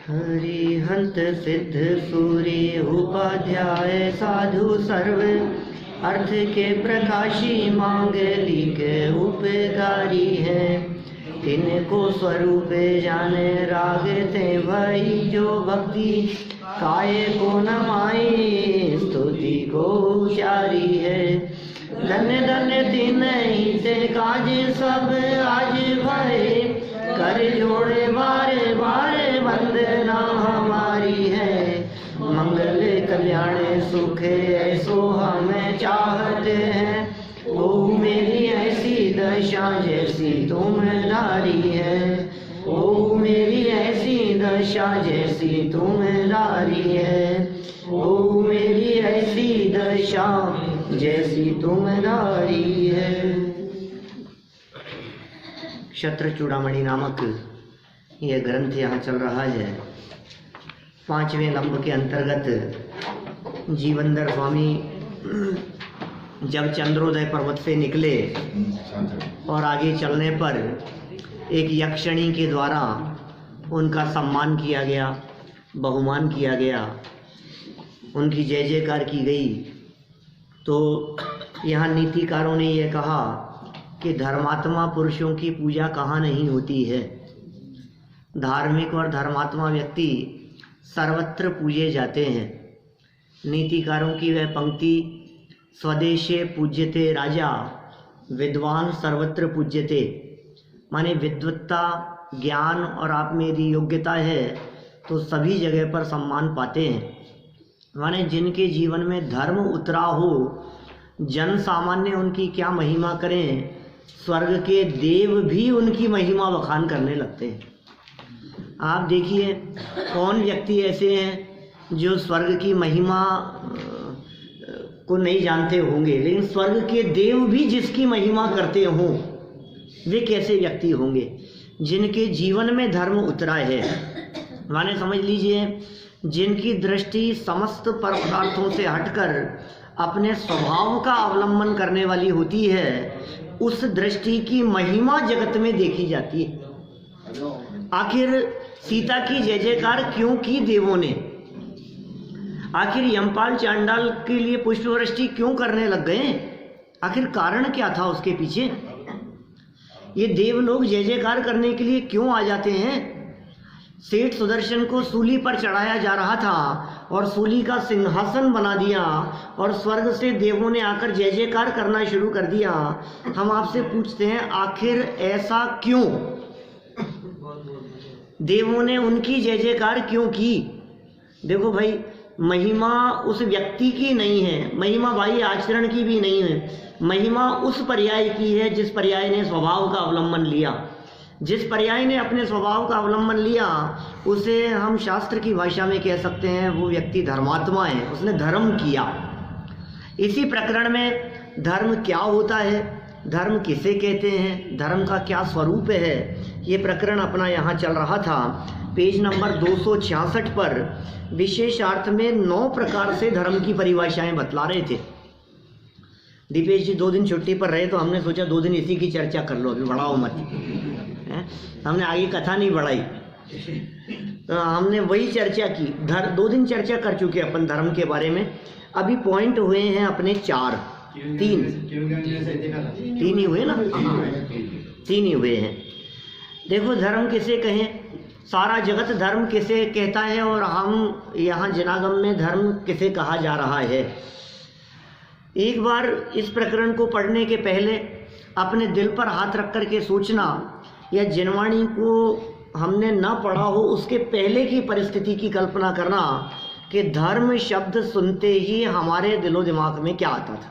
हरिहंत सिद्ध सूर्य उपाध्याय साधु सर्व अर्थ के प्रकाशी मांगलिक उपकारी है। इनको स्वरूप जाने रागते भई जो भक्ति काय को नमाई स्तुति को उचारी है। धन्य धन्य तीन से काज सब आज भय कर जोड़े बारे बारे वंदना हमारी है। मंगल कल्याण सुख ऐसो हमें चाहते हैं। ओ मेरी ऐसी दशा जैसी तुम धारी है। ओ मेरी ऐसी दशा जैसी तुम धारी है। ओ मेरी ऐसी दशा जैसी तुम धारी है। क्षत्रचूड़ामणि नामक यह ग्रंथ यहाँ चल रहा है। 5वें लंब के अंतर्गत जीवनधर स्वामी जब चंद्रोदय पर्वत से निकले और आगे चलने पर एक यक्षिणी के द्वारा उनका सम्मान किया गया, बहुमान किया गया, उनकी जय जयकार की गई। तो यहाँ नीतिकारों ने यह कहा कि धर्मात्मा पुरुषों की पूजा कहाँ नहीं होती है। धार्मिक और धर्मात्मा व्यक्ति सर्वत्र पूजे जाते हैं। नीतिकारों की वह पंक्ति स्वदेशे पूज्यते राजा विद्वान सर्वत्र पूज्यते, माने विद्वत्ता ज्ञान और आप में यदि योग्यता है तो सभी जगह पर सम्मान पाते हैं। माने जिनके जीवन में धर्म उतरा हो, जन सामान्य उनकी क्या महिमा करें, स्वर्ग के देव भी उनकी महिमा बखान करने लगते हैं। आप देखिए कौन व्यक्ति ऐसे हैं जो स्वर्ग की महिमा को नहीं जानते होंगे, लेकिन स्वर्ग के देव भी जिसकी महिमा करते हों, वे कैसे व्यक्ति होंगे जिनके जीवन में धर्म उतरा है। माने समझ लीजिए जिनकी दृष्टि समस्त पदार्थों से हटकर अपने स्वभाव का अवलंबन करने वाली होती है, उस दृष्टि की महिमा जगत में देखी जाती है। आखिर सीता की जय जयकार क्यों की देवों ने? आखिर यमपाल चांडाल के लिए पुष्पवृष्टि क्यों करने लग गए? आखिर कारण क्या था उसके पीछे? ये देव लोग जय जयकार करने के लिए क्यों आ जाते हैं? सेठ सुदर्शन को सूली पर चढ़ाया जा रहा था और सूली का सिंहासन बना दिया और स्वर्ग से देवों ने आकर जय जयकार करना शुरू कर दिया। हम आपसे पूछते हैं आखिर ऐसा क्यों? देवों ने उनकी जय जयकार क्यों की? देखो भाई, महिमा उस व्यक्ति की नहीं है, महिमा भाई आचरण की भी नहीं है, महिमा उस पर्याय की है जिस पर्याय ने स्वभाव का अवलंबन लिया। जिस पर्याय ने अपने स्वभाव का अवलंबन लिया उसे हम शास्त्र की भाषा में कह सकते हैं वो व्यक्ति धर्मात्मा है, उसने धर्म किया। इसी प्रकरण में धर्म क्या होता है, धर्म किसे कहते हैं, धर्म का क्या स्वरूप है, ये प्रकरण अपना यहाँ चल रहा था। पेज नंबर 266 पर विशेषार्थ में 9 प्रकार से धर्म की परिभाषाएं बतला रहे थे। दीपेश जी 2 दिन छुट्टी पर रहे तो हमने सोचा 2 दिन इसी की चर्चा कर लो, अभी बढ़ाओ मत। हमने आगे कथा नहीं बढ़ाई, तो हमने वही चर्चा की। 2 दिन चर्चा कर चुके अपन धर्म के बारे में। अभी पॉइंट हुए हैं अपने 4, 3 ही हुए ना, 3 ही हुए हैं। देखो धर्म किसे कहें, सारा जगत धर्म किसे कहता है और हम यहाँ जनागम में धर्म किसे कहा जा रहा है। एक बार इस प्रकरण को पढ़ने के पहले अपने दिल पर हाथ रख कर के सोचना, या जिनवाणी को हमने न पढ़ा हो उसके पहले की परिस्थिति की कल्पना करना कि धर्म शब्द सुनते ही हमारे दिलो दिमाग में क्या आता था।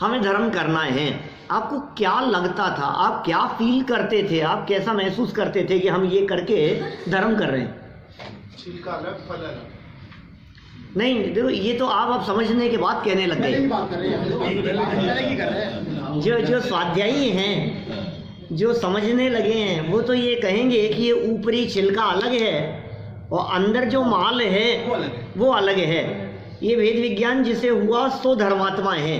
हमें धर्म करना है, आपको क्या लगता था, आप क्या फील करते थे, आप कैसा महसूस करते थे कि हम ये करके धर्म कर रहे हैं? नहीं देखो, ये तो आप समझने के बाद कहने लग गए। जो स्वाध्यायी हैं, जो समझने लगे हैं, वो तो ये कहेंगे कि ये ऊपरी छिलका अलग है और अंदर जो माल है वो अलग है। ये भेद विज्ञान जिसे हुआ सो धर्मात्मा है।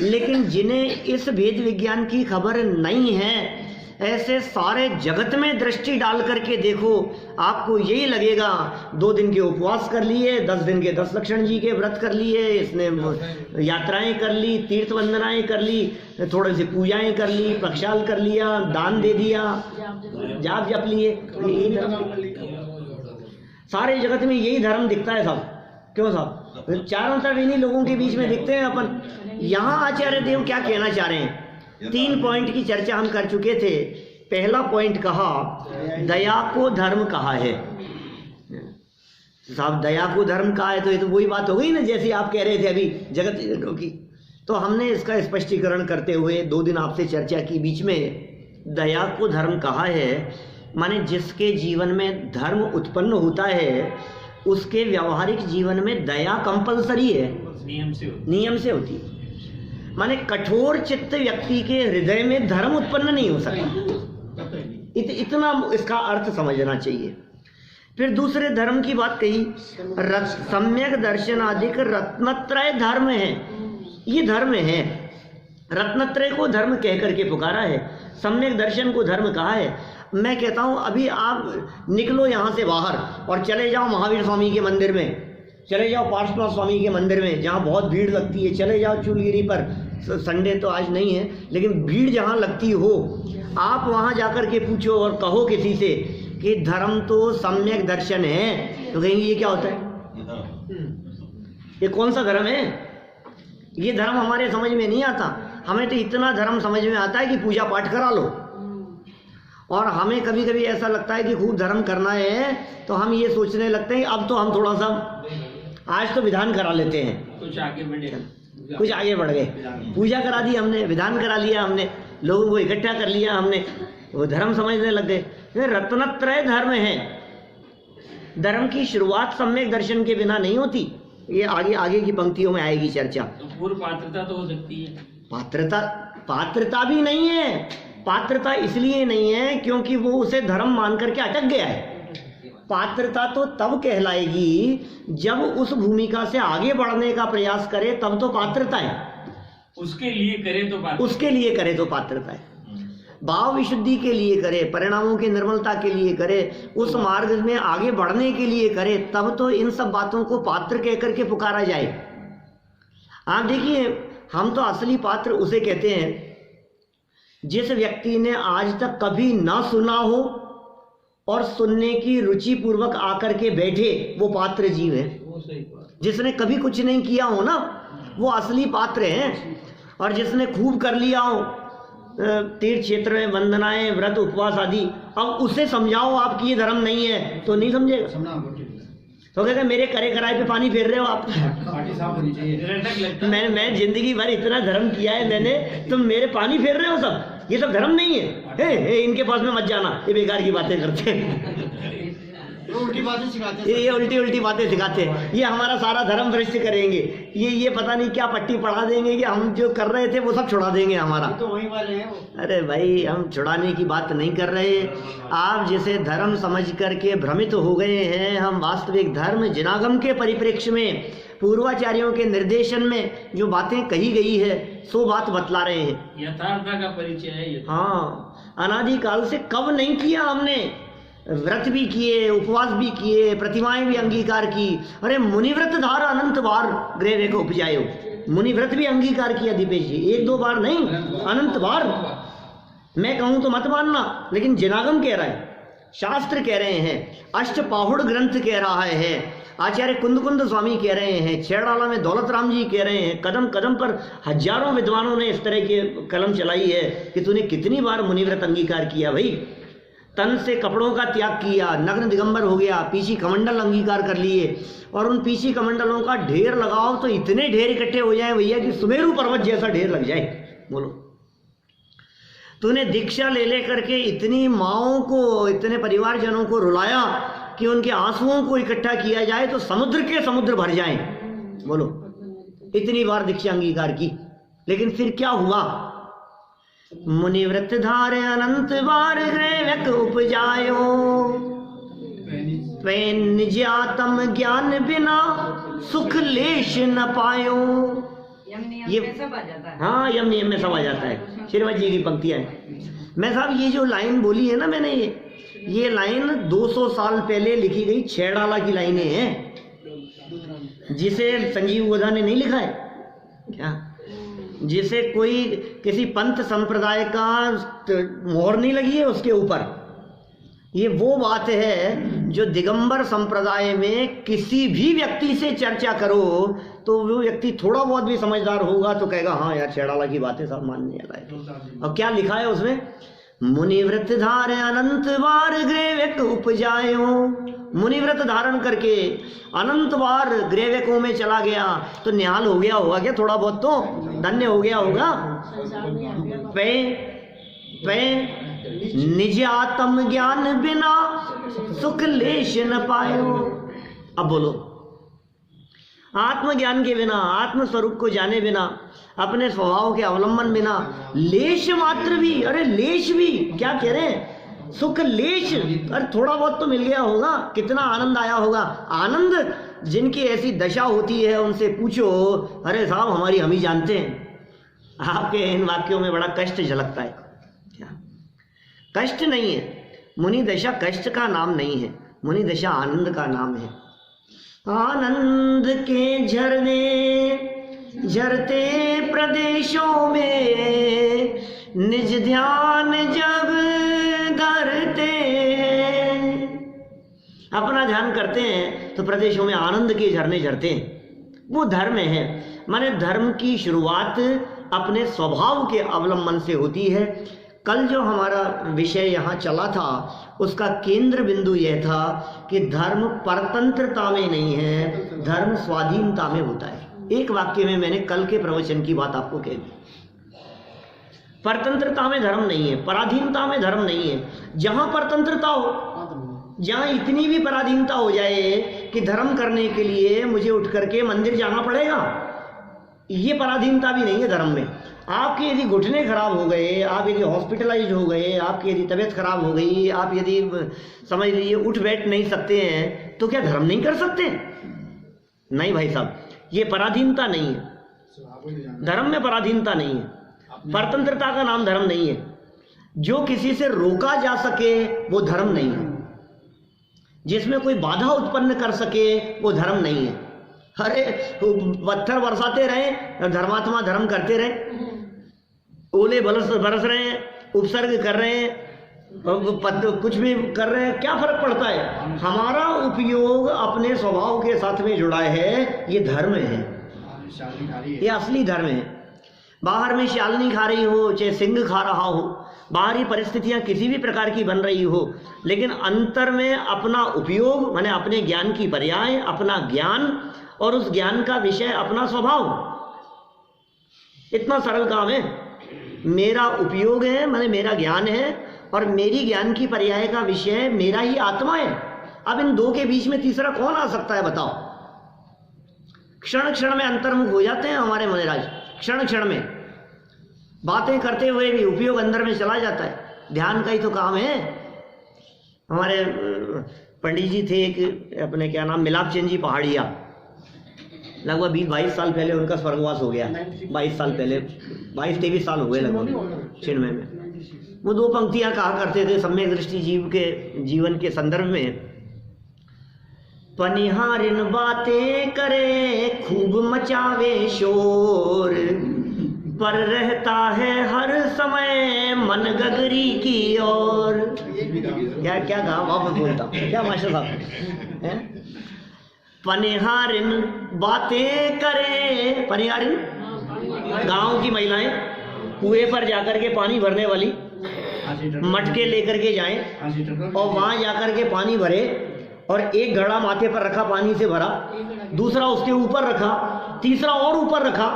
लेकिन जिन्हें इस भेद विज्ञान की खबर नहीं है ऐसे सारे जगत में दृष्टि डाल करके देखो, आपको यही लगेगा 2 दिन के उपवास कर लिए, 10 दिन के 10 लक्षण जी के व्रत कर लिए, इसने यात्राएं कर ली, तीर्थ वंदनाएं कर ली, थोड़ी सी पूजाएं कर ली, प्रक्षाल कर लिया, दान दे दिया, जाप जप लिए। यही सारे जगत में यही धर्म दिखता है साहब। क्यों साहब? चारों तरफ इन्हीं लोगों के बीच में दिखते हैं अपन। यहाँ आचार्य देव क्या कहना चाह रहे हैं? 3 पॉइंट की चर्चा हम कर चुके थे। पहला पॉइंट कहा दया को धर्म कहा है। साहब दया को धर्म कहा है तो ये तो वही बात हो गई ना, जैसे आप कह रहे थे अभी जगत की। तो हमने इसका स्पष्टीकरण करते हुए 2 दिन आपसे चर्चा की बीच में। दया को धर्म कहा है माने जिसके जीवन में धर्म उत्पन्न होता है उसके व्यवहारिक जीवन में दया कंपलसरी है, नियम से होती है। माने कठोर चित्त व्यक्ति के हृदय में धर्म उत्पन्न नहीं हो सकता। इतना इसका अर्थ समझना चाहिए। फिर दूसरे धर्म की बात कही, सम्यक दर्शनादिक रत्नत्रय धर्म है। ये धर्म है, रत्नत्रय को धर्म कह करके पुकारा है, सम्यक दर्शन को धर्म कहा है। मैं कहता हूँ अभी आप निकलो यहाँ से बाहर और चले जाओ महावीर स्वामी के मंदिर में, चले जाओ पार्श्वनाथ स्वामी के मंदिर में जहाँ बहुत भीड़ लगती है, चले जाओ चूलगिरी पर, संडे तो आज नहीं है लेकिन भीड़ जहाँ लगती हो, आप वहाँ जाकर के पूछो और कहो किसी से कि धर्म तो सम्यक दर्शन है, तो कहेंगे ये क्या होता है, ये कौन सा धर्म है? ये धर्म हमारे समझ में नहीं आता। हमें तो इतना धर्म समझ में आता है कि पूजा पाठ करा लो, और हमें कभी कभी ऐसा लगता है कि खूब धर्म करना है तो हम ये सोचने लगते हैं अब तो हम थोड़ा सा आज तो विधान करा लेते हैं, कुछ आगे बढ़ गए, पूजा करा दी हमने, विधान करा लिया हमने, लोगों को इकट्ठा कर लिया हमने, वो धर्म समझने लग गए। रत्नत्रय धर्म है। धर्म की शुरुआत सम्यक दर्शन के बिना नहीं होती। ये आगे की पंक्तियों में आएगी चर्चा। तो पूर्व पात्रता तो हो सकती है। पात्रता भी नहीं है। पात्रता इसलिए नहीं है क्योंकि वो उसे धर्म मान करके अटक गया है। पात्रता तो तब कहलाएगी जब उस भूमिका से आगे बढ़ने का प्रयास करे, तब तो पात्रता है। उसके लिए करे तो पात्रता है। भाव विशुद्धि के लिए करे, परिणामों की निर्मलता के लिए करे, उस मार्ग में आगे बढ़ने के लिए करे, तब तो इन सब बातों को पात्र कह करके पुकारा जाए। आप देखिए, हम तो असली पात्र उसे कहते हैं जिस व्यक्ति ने आज तक कभी ना सुना हो और सुनने की रुचि पूर्वक आकर के बैठे, वो पात्र जीव है। जिसने कभी कुछ नहीं किया हो ना, वो असली पात्र है। और जिसने खूब कर लिया हो तीर्थ क्षेत्र में वंदनाएं, व्रत, उपवास आदि, अब उसे समझाओ आप कि ये धर्म नहीं है तो नहीं समझेगा। तो कहते मेरे करे कराए पे पानी फेर रहे हो आप। मैं जिंदगी भर इतना धर्म किया है मैंने, तुम मेरे पानी फेर रहे हो सब, ये सब धर्म नहीं है। इनके पास में मत जाना, ये बेकार की बातें करते हैं, उल्टी बातें सिखाते हैं, ये उल्टी बातें सिखाते हैं, ये हमारा सारा धर्म भ्रष्ट करेंगे, ये पता नहीं क्या पट्टी पढ़ा देंगे कि हम जो कर रहे थे वो सब छुड़ा देंगे हमारा। तो वही वाले हैं वो। अरे भाई, हम छुड़ाने की बात नहीं कर रहे। आप जिसे धर्म समझ करके भ्रमित हो गए हैं, हम वास्तविक धर्म जिनागम के परिप्रेक्ष्य में पूर्वाचार्यों के निर्देशन में जो बातें कही गई है सो बात बतला रहे हैं। यथार्थता का परिचय है ये। हाँ, अनादिकाल से कब नहीं किया हमने, व्रत भी किए, उपवास भी किए, प्रतिमाएं भी अंगीकार की। अरे मुनिव्रत धार अनंत बार गृह को उपजायो, मुनिव्रत भी अंगीकार किया दीपेश जी, 1-2 बार नहीं, अनंत बार। मैं कहूं तो मत मानना, लेकिन जिनागम कह रहा है, शास्त्र कह रहे हैं, अष्टपाहुड़ ग्रंथ कह रहा है, आचार्य कुंद स्वामी कह रहे हैं, छेड़ाला में दौलत राम जी कह रहे हैं, कदम कदम पर हजारों विद्वानों ने इस तरह की कलम चलाई है कि तूने कितनी बार मुनिव्रत अंगीकार किया भाई। तन से कपड़ों का त्याग किया, नग्न दिगंबर हो गया, पीछी कमंडल अंगीकार कर लिए, और उन पीछी कमंडलों का ढेर लगाओ तो इतने ढेर इकट्ठे हो जाए भैया कि सुमेरु पर्वत जैसा ढेर लग जाए। बोलो, तूने दीक्षा ले करके इतनी माओं को, इतने परिवारजनों को रुलाया कि उनके आंसुओं को इकट्ठा किया जाए तो समुद्र के समुद्र भर जाएं। बोलो, इतनी बार दीक्षा अंगीकार की, लेकिन फिर क्या हुआ? मुनिव्रत धार अनंत बार ग्रह उपजायो, निजातम ज्ञान बिना सुख लेश न पायो। ये सब आ जाता है। हाँ, यम नियम में सब आ जाता है। श्रीमद जी की पंक्तियां हैं। मैं साहब ये जो लाइन बोली है ना मैंने, ये लाइन 200 साल पहले लिखी गई छेड़ाला की लाइनें हैं, जिसे संजीव गोधा ने नहीं लिखा है क्या, जिसे कोई किसी पंथ संप्रदाय का मोहर नहीं लगी है उसके ऊपर। ये वो बात है जो दिगंबर संप्रदाय में किसी भी व्यक्ति से चर्चा करो तो वो व्यक्ति थोड़ा बहुत भी समझदार होगा तो कहेगा हाँ यार छेड़ाला की बातें सब मानने वाला है। अब क्या लिखा है उसमें, मुनिव्रत धार अनंत बार ग्रेवक उपजायो, मुनिव्रत धारण करके अनंत बार ग्रेवकों में चला गया तो निहाल हो गया होगा क्या, थोड़ा बहुत तो धन्य हो गया होगा। पे निज आत्म ज्ञान बिना सुख लेश न पायो। अब बोलो, आत्मज्ञान के बिना, आत्म स्वरूप को जाने बिना, अपने स्वभाव के अवलंबन बिना लेश मात्र भी, अरे लेश भी क्या कह रहे हैं, सुख लेश, अरे थोड़ा बहुत तो मिल गया होगा, कितना आनंद आया होगा। आनंद जिनकी ऐसी दशा होती है उनसे पूछो, अरे साहब हमारी हम ही जानते हैं। आपके इन वाक्यों में बड़ा कष्ट झलकता है क्या, कष्ट नहीं है। मुनि दशा कष्ट का नाम नहीं है, मुनि दशा आनंद का नाम है। आनंद के झरने झरते प्रदेशों में निज ध्यान जब धरते हैं, अपना ध्यान करते हैं तो प्रदेशों में आनंद के झरने झरते हैं। वो धर्म है, माने धर्म की शुरुआत अपने स्वभाव के अवलंबन से होती है। कल जो हमारा विषय यहाँ चला था उसका केंद्र बिंदु यह था कि धर्म परतंत्रता में नहीं है, धर्म स्वाधीनता में होता है। एक वाक्य में मैंने कल के प्रवचन की बात आपको कह दी। परतंत्रता में धर्म नहीं है, पराधीनता में धर्म नहीं है। जहां परतंत्रता हो, जहां इतनी भी पराधीनता हो जाए कि धर्म करने के लिए मुझे उठ करके मंदिर जाना पड़ेगा, ये पराधीनता भी नहीं है धर्म में। आपके यदि घुटने खराब हो गए, आप यदि हॉस्पिटलाइज हो गए, आपकी यदि तबीयत खराब हो गई, आप यदि समझ लीजिए उठ बैठ नहीं सकते हैं, तो क्या धर्म नहीं कर सकते? नहीं भाई साहब, ये पराधीनता नहीं है, धर्म में पराधीनता नहीं है। परतंत्रता का नाम धर्म नहीं है। जो किसी से रोका जा सके वो धर्म नहीं है, जिसमें कोई बाधा उत्पन्न कर सके वो धर्म नहीं है। अरे पत्थर बरसाते रहे, धर्मात्मा धर्म करते रहे, ओले बरस रहे हैं, उपसर्ग कर रहे हैं, कुछ भी कर रहे हैं, क्या फर्क पड़ता है? हमारा उपयोग अपने स्वभाव के साथ में जुड़ा है, ये धर्म है, ये असली धर्म है। बाहर में शालनी खा रही हो, चाहे सिंह खा रहा हो, बाहरी परिस्थितियां किसी भी प्रकार की बन रही हो, लेकिन अंतर में अपना उपयोग माने अपने ज्ञान की पर्याय, अपना ज्ञान और उस ज्ञान का विषय अपना स्वभाव, इतना सरल काम है। मेरा उपयोग है माने मेरा ज्ञान है, और मेरी ज्ञान की पर्याय का विषय मेरा ही आत्मा है। अब इन दो के बीच में तीसरा कौन आ सकता है बताओ? क्षण क्षण में अंतर्मुख हो जाते हैं हमारे महाराज, क्षण क्षण में बातें करते हुए भी उपयोग अंदर में चला जाता है। ध्यान का ही तो काम है। हमारे पंडित जी थे एक, अपने क्या नाम, मिलाप चंद जी पहाड़िया, लगभग 20-22 साल पहले उनका स्वर्गवास हो गया। 22 साल पहले, 22-23 साल हो गए लगभग चिन्मय में। वो दो पंक्तियां कहा करते थे सम्यक दृष्टि जीव के जीवन के संदर्भ में, पनिहारिन बातें करे खूब मचावे शोर, पर रहता है हर समय मन गगरी की ओर। क्या क्या कहा, वापस बोलता क्या मास्टर साहब? पनिहारिन बातें करे, पनिहारिन गांव की महिलाएं कुएं पर जाकर के पानी भरने वाली, मटके लेकर के जाएं और वहां जाकर के पानी भरे, और एक घड़ा माथे पर रखा पानी से भरा, दूसरा उसके ऊपर रखा, तीसरा और ऊपर रखा,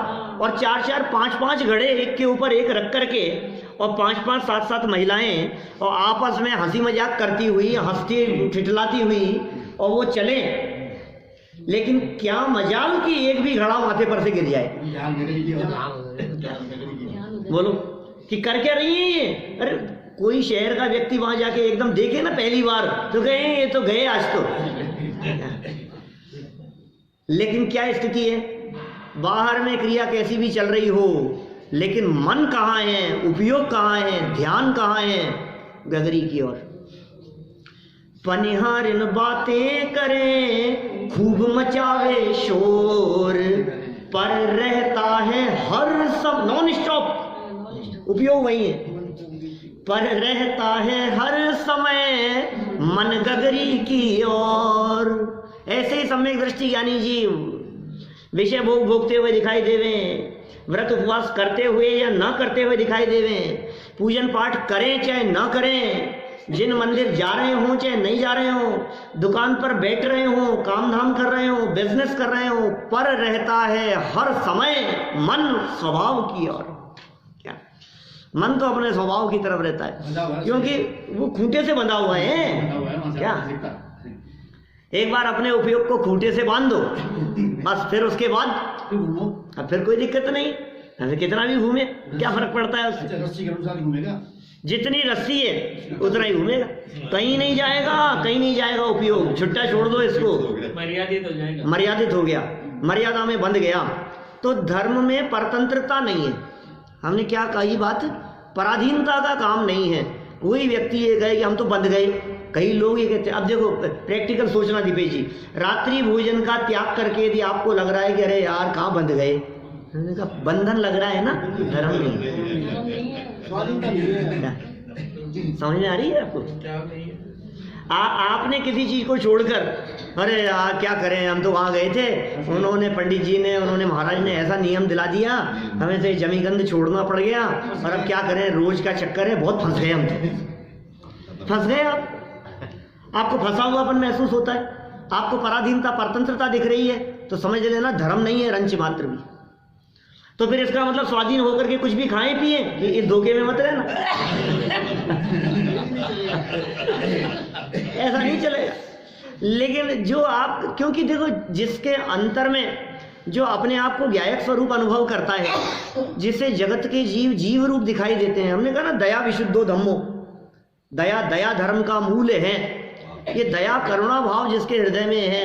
और 4-4, 5-5 घड़े एक के ऊपर एक रख करके, और 5-5, 7-7 महिलाएं और आपस में हंसी मजाक करती हुई, हंसती ठिठलाती हुई, और वो चले। लेकिन क्या मजाल कि एक भी घड़ा माथे पर से गिर जाए। बोलो कि कर क्या रही है ये? अरे कोई शहर का व्यक्ति वहां जाके एकदम देखे ना पहली बार तो गए ये तो गए आज तो। लेकिन क्या स्थिति है? बाहर में क्रिया कैसी भी चल रही हो, लेकिन मन कहाँ है, उपयोग कहाँ है, ध्यान कहाँ है, गगरी की ओर। पनिहारिन बातें करे खूब मचावे शोर, पर रहता है हर सब नॉन स्टॉप, उपयोग वही है, पर रहता है हर समय मन गगरी की ओर। ऐसे ही सम्यक दृष्टि ज्ञानी जी विषय भोग भोगते हुए दिखाई देवे, व्रत उपवास करते हुए या न करते हुए दिखाई देवे, पूजन पाठ करें चाहे न करें, जिन मंदिर जा रहे हों चाहे नहीं जा रहे हों, दुकान पर बैठ रहे हों, काम धाम कर रहे हों, बिजनेस कर रहे हों, पर रहता है हर समय मन स्वभाव की ओर। क्या मन तो अपने स्वभाव की तरफ रहता है, क्योंकि वो खूंटे से बंधा हुआ है। क्या एक बार अपने उपयोग को खूंटे से बांध दो, बस फिर उसके बाद अब फिर कोई दिक्कत नहीं, फिर कितना भी घूमे क्या फर्क पड़ता है उससे। रस्सी के अनुसार घूमेगा, जितनी रस्सी है उतना ही घूमेगा, कहीं नहीं जाएगा, कहीं नहीं जाएगा उपयोग, छुट्टा छोड़ दो इसको, मर्यादित हो जाएगा, मर्यादित हो गया, मर्यादा में बंध गया। तो धर्म में परतंत्रता नहीं है। हमने क्या कही बात, पराधीनता का काम नहीं है। कोई व्यक्ति ये कहे कि हम तो बंध गए, कई लोग ये कहते हैं। अब देखो प्रैक्टिकल सोचना दीपेश जी, रात्रि भोजन का त्याग करके यदि आपको लग रहा है कि अरे यार कहाँ बंध गए, मैंने कहा बंधन लग रहा है ना, धर्म नहीं। समझ में आ रही है आपको? आपने किसी चीज को छोड़कर अरे यार क्या करें, हम तो वहां गए थे, उन्होंने पंडित जी ने, उन्होंने महाराज ने ऐसा नियम दिला दिया, हमें तो जमीगंध छोड़ना पड़ गया, और अब क्या करें, रोज का चक्कर है, बहुत फंस गए हम, तो फंस गए आपको फंसा हुआपन महसूस होता है, आपको पराधीनता परतंत्रता दिख रही है, तो समझ लेना धर्म नहीं है रंच मात्र भी। तो फिर इसका मतलब स्वाधीन होकर के कुछ भी खाएं पिए, इस धोखे में मत रहना। ऐसा नहीं चलेगा। लेकिन जो आप, क्योंकि देखो जिसके अंतर में जो अपने आप को ज्ञायक स्वरूप अनुभव करता है, जिसे जगत के जीव जीव रूप दिखाई देते हैं, हमने कहा ना दया विशुद्धो धम्मो, दया धर्म का मूल है। ये दया करुणा भाव जिसके हृदय में है,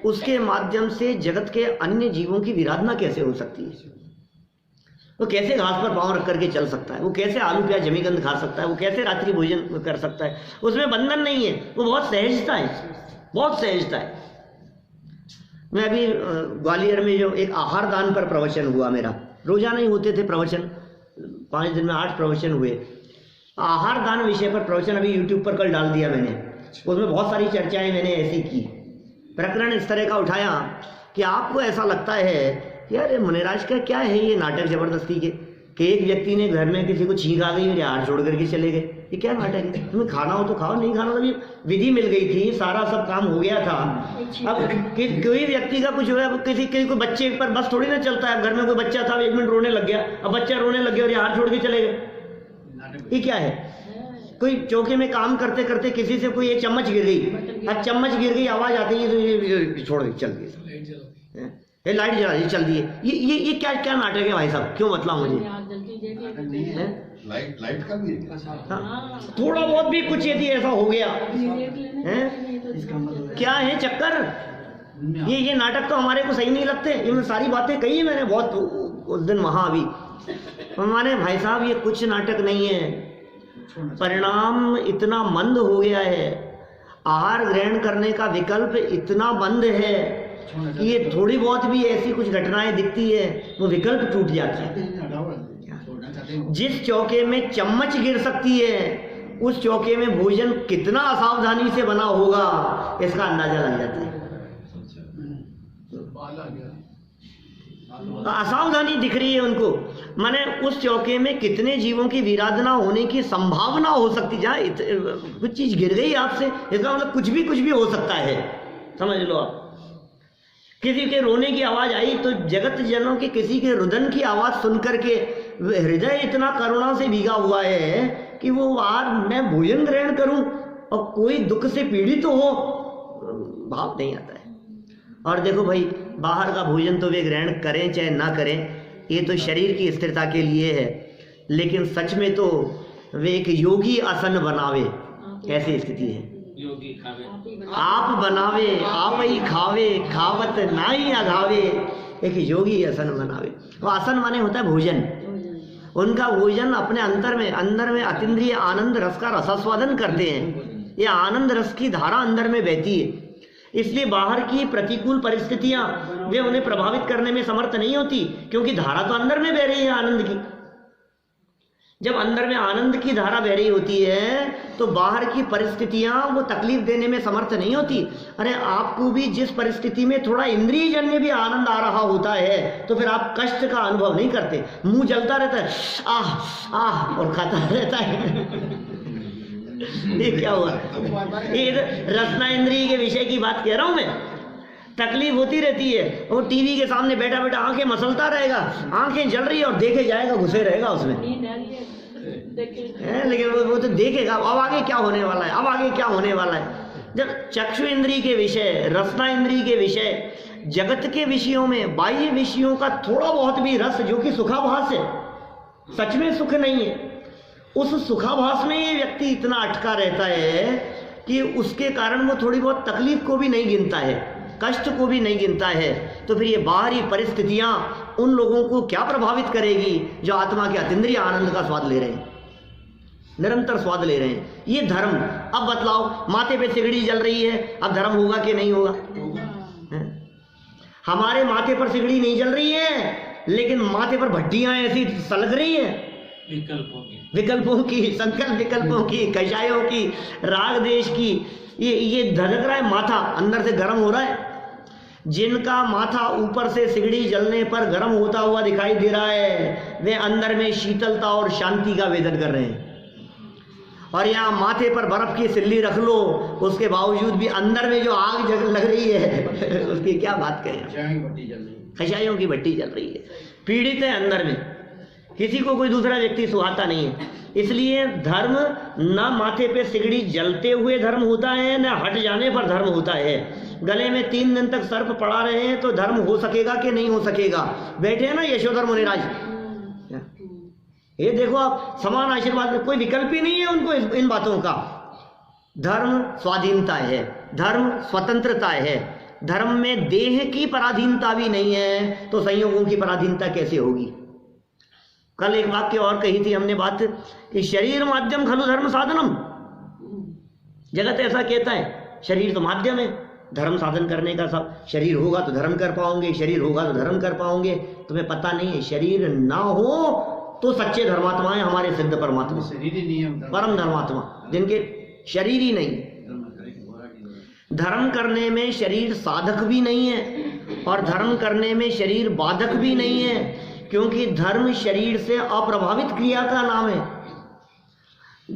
उसके माध्यम से जगत के अन्य जीवों की विराधना कैसे हो सकती है? वो कैसे घास पर पांव रख करके चल सकता है, वो कैसे आलू प्याज जमीगंध खा सकता है, वो कैसे रात्रि भोजन कर सकता है? उसमें बंधन नहीं है, वो बहुत सहजता है, बहुत सहजता है। मैं अभी ग्वालियर में जो एक आहार दान पर प्रवचन हुआ, मेरा रोजाना ही होते थे प्रवचन, 5 दिन में 8 प्रवचन हुए। आहार दान विषय पर प्रवचन अभी यूट्यूब पर कल डाल दिया मैंने, उसमें बहुत सारी चर्चाएं मैंने ऐसी की। प्रकरण इस तरह का उठाया कि आपको ऐसा लगता है यार मुनिराज का क्या है ये नाटक जबरदस्ती के, कि एक व्यक्ति ने घर में किसी को छींक आ गई और हाथ छोड़ करके चले गए, ये क्या नाटक है? तुम्हें खाना हो तो खाओ, नहीं खाना तो, ये विधि मिल गई थी, सारा सब काम हो गया था। अब कोई व्यक्ति का कुछ हुआ, किसी कोई बच्चे पर बस थोड़ी ना चलता है। घर में कोई बच्चा था, 1 मिनट रोने लग गया, अब बच्चा रोने लग गया और ये हाथ छोड़ के चले गए, ये क्या है? कोई चौके में काम करते करते किसी से कोई एक चम्मच गिर गई, अब चम्मच गिर गई, आवाज आती है तो ये छोड़ चल गई, ये लाइट जला दी, चल दी। ये क्या क्या नाटक है भाई साहब, क्यों बताओ मुझे? लाइट का भी थोड़ा बहुत भी कुछ यदि ऐसा हो गया है, क्या है चक्कर? ये नाटक तो हमारे को सही नहीं लगते। ये सारी बातें कही है मैंने बहुत उस दिन वहां भी, हमारे भाई साहब ये कुछ नाटक नहीं है। परिणाम इतना मंद हो गया है, आहार ग्रहण करने का विकल्प इतना बंद है कि ये थोड़ी बहुत भी ऐसी कुछ घटनाएं दिखती है, वो विकल्प टूट जाता है। जिस चौके में चम्मच गिर सकती है, उस चौके में भोजन कितना असावधानी से बना होगा, इसका अंदाजा लग जाता है। असावधानी दिख रही है उनको, माने उस चौके में कितने जीवों की विराधना होने की संभावना हो सकती है। जहाँ कुछ चीज गिर गई आपसे, इसका मतलब कुछ भी हो सकता है, समझ लो आप। किसी के रोने की आवाज आई तो जगत जनों के किसी के रुदन की आवाज सुनकर के हृदय इतना करुणा से भीगा हुआ है कि वो यार मैं भोजन ग्रहण करूं और कोई दुख से पीड़ित हो, भाव नहीं आता है। और देखो भाई, बाहर का भोजन तो वे ग्रहण करें चाहे ना करें, ये तो शरीर की स्थिरता के लिए है, लेकिन सच में तो वे एक योगी आसन बनावे, ऐसी स्थिति है। योगी खावे आप बनावे आप ही खावे, खावत ना ही अघावे, एक योगी आसन बनावे। वो आसन माने होता है भोजन। उनका भोजन अपने अंदर में अतीन्द्रिय आनंद रस का रसास्वादन करते हैं। ये आनंद रस की धारा अंदर में बहती है, इसलिए बाहर की प्रतिकूल परिस्थितियां वे उन्हें प्रभावित करने में समर्थ नहीं होती, क्योंकि धारा तो अंदर में बह रही है आनंद की। जब अंदर में आनंद की धारा बह रही होती है तो बाहर की परिस्थितियां वो तकलीफ देने में समर्थ नहीं होती। अरे आपको भी जिस परिस्थिति में थोड़ा इंद्रिय जन्य भी आनंद आ रहा होता है तो फिर आप कष्ट का अनुभव नहीं करते। मुंह जलता रहता है, आह आह और खाता रहता है। ये क्या हुआ? ये रसना इंद्रिय के विषय की बात कह रहा हूं मैं। तकलीफ होती रहती है, वो टीवी के सामने बैठा बैठा आंखें मसलता रहेगा, आंखें जल रही है और देखे जाएगा, घुसे रहेगा उसमें। लेकिन वो तो देखेगा अब आगे क्या होने वाला है, अब आगे क्या होने वाला है। जब चक्षु इंद्रिय के विषय, रसना इंद्रिय के विषय, जगत के विषयों में, बाह्य विषयों का थोड़ा बहुत भी रस जो कि सुखाभास है, सच में सुख नहीं है, उस सुखाभास में ये व्यक्ति इतना अटका रहता है कि उसके कारण वो थोड़ी बहुत तकलीफ को भी नहीं गिनता है, कष्ट को भी नहीं गिनता है। तो फिर ये बाहरी परिस्थितियां उन लोगों को क्या प्रभावित करेगी जो आत्मा के अतीन्द्रिय आनंद का स्वाद ले रहे हैं, निरंतर स्वाद ले रहे हैं। ये धर्म। अब बतलाओ, माथे पे सिगड़ी जल रही है, अब धर्म होगा कि नहीं होगा? हमारे माथे पर सिगड़ी नहीं जल रही है, लेकिन माथे पर भट्टियां ऐसी सलग रही है विकल्पों की, संकल्प विकल्पों की, कषायों की, राग देश की। ये धधक रहा है माथा, अंदर से गर्म हो रहा है। जिनका माथा ऊपर से सिगड़ी जलने पर गर्म होता हुआ दिखाई दे रहा है, वे अंदर में शीतलता और शांति का वेदन कर रहे हैं। और यहाँ माथे पर बर्फ की सिल्ली रख लो, उसके बावजूद भी अंदर में जो आग लग रही है उसकी क्या बात करें। कषायों की भट्टी जल रही है, पीड़ित है अंदर में, किसी को कोई दूसरा व्यक्ति सुहाता नहीं है। इसलिए धर्म ना माथे पे सिगड़ी जलते हुए धर्म होता है, ना हट जाने पर धर्म होता है। गले में 3 दिन तक सर्प पड़ा रहे हैं तो धर्म हो सकेगा कि नहीं हो सकेगा? बैठे हैं ना यशोधर मुनिराज, ये देखो आप, समान आशीर्वाद में कोई विकल्प ही नहीं है उनको इन बातों का। धर्म स्वाधीनता है, धर्म स्वतंत्रता है, धर्म में देह की पराधीनता भी नहीं है, तो संयोगों की पराधीनता कैसे होगी? कल एक वाक्य और कही थी हमने बात कि शरीर माध्यम खलु धर्म साधनम। जगत ऐसा कहता है, शरीर तो माध्यम है धर्म साधन करने का। सब शरीर होगा तो धर्म कर पाओगे, शरीर होगा तो धर्म कर पाओगे। तुम्हें पता नहीं है, शरीर ना हो तो सच्चे धर्मात्मा है हमारे सिद्ध परमात्मा, परम धर्मात्मा, जिनके शरीर ही नहीं। धर्म करने में शरीर साधक भी नहीं है और धर्म करने में शरीर बाधक भी नहीं है, क्योंकि धर्म शरीर से अप्रभावित क्रिया का नाम है।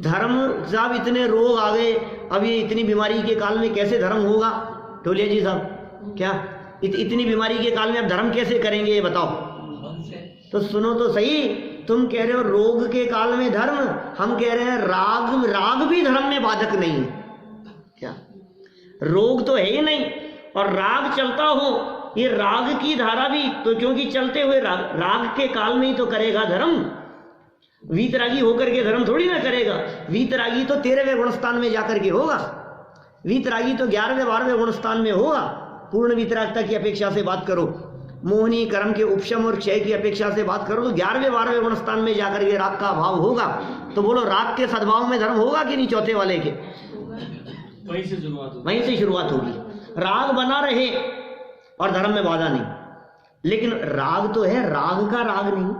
धर्म साहब इतने रोग आ गए, अब ये इतनी बीमारी के काल में कैसे धर्म होगा? टोलिया जी साहब, क्या इतनी बीमारी के काल में अब धर्म कैसे करेंगे ये बताओ? तो सुनो तो सही, तुम कह रहे हो रोग के काल में धर्म, हम कह रहे हैं राग भी धर्म में बाधक नहीं है। क्या रोग तो है ही नहीं, और राग चलता हो, ये राग की धारा भी तो, क्योंकि चलते हुए राग के काल में ही तो करेगा धर्म। वीतरागी होकर के धर्म थोड़ी ना करेगा। वीतरागी तो 13वें गुणस्थान में जाकर के होगा, वीतरागी तो 11वें 12वें गुणस्थान में होगा। पूर्ण वीतरागता की अपेक्षा से बात करो, मोहनी कर्म के उपशम और क्षय की अपेक्षा से बात करो तो 11वें 12वें गुणस्थान में जाकर के राग का अभाव होगा। तो बोलो राग के सद्भाव में धर्म होगा कि नहीं? चौथे वाले के वहीं से शुरुआत होगी। राग बना रहे और धर्म में बाधा नहीं, लेकिन राग तो है, राग का राग नहीं,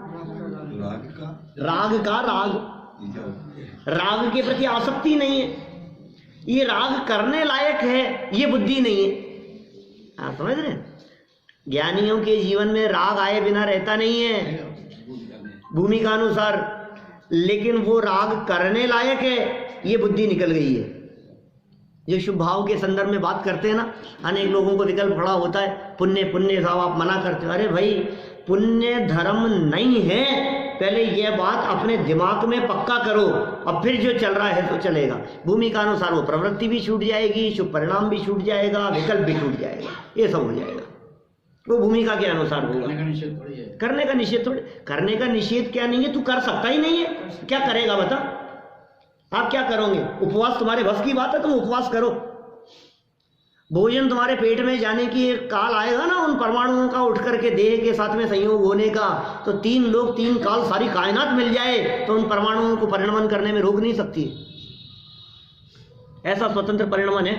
राग का राग, राग के प्रति आसक्ति नहीं है। ये राग करने लायक है, ये बुद्धि नहीं है। आप समझ रहे हैं? ज्ञानियों के जीवन में राग आए बिना रहता नहीं है भूमिका अनुसार, लेकिन वो राग करने लायक है, ये बुद्धि निकल गई है। जो शुभ भाव के संदर्भ में बात करते हैं ना, अनेक लोगों को विकल्प खड़ा होता है, पुण्य पुण्य साहब आप मना करते हो। अरे भाई, पुण्य धर्म नहीं है, पहले यह बात अपने दिमाग में पक्का करो, अब फिर जो चल रहा है तो चलेगा। भूमिका अनुसार वो प्रवृत्ति भी छूट जाएगी, शुभ परिणाम भी छूट जाएगा, विकल्प भी छूट जाएगा, ये सब हो जाएगा। वो भूमिका के अनुसार होगा। करने का निषेध थोड़ी, करने का निषेध क्या नहीं है, तू कर सकता ही नहीं है, क्या करेगा बता? आप क्या करोगे? उपवास तुम्हारे बस की बात है, तुम उपवास करो। भोजन तुम्हारे पेट में जाने की एक काल आएगा ना उन परमाणुओं का उठ करके देह के साथ में संयोग होने का, तो 3 लोग 3 काल सारी कायनात मिल जाए तो उन परमाणुओं को परिणमन करने में रोक नहीं सकती। ऐसा स्वतंत्र परिणमन है।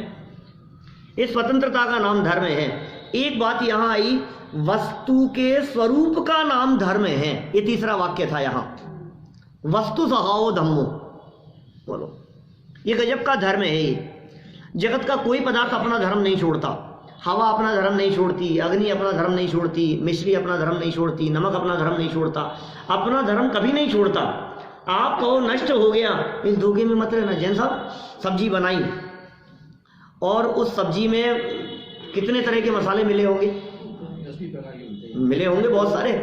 इस स्वतंत्रता का नाम धर्म है। एक बात यहां आई, वस्तु के स्वरूप का नाम धर्म है, ये तीसरा वाक्य था यहां, वस्तु स्वभाव धम्मो। बोलो, ये गजब का धर्म है। ये जगत का कोई पदार्थ अपना धर्म नहीं छोड़ता। हवा अपना धर्म नहीं छोड़ती, अग्नि अपना धर्म नहीं छोड़ती, मिश्री अपना धर्म नहीं छोड़ती, नमक अपना धर्म नहीं छोड़ता, अपना धर्म कभी नहीं छोड़ता। आप कहो नष्ट हो गया, इस धोखे में मत रहना। जैन साहब सब्जी बनाई और उस सब्जी में कितने तरह के मसाले मिले होंगे? मिले होंगे बहुत सारे।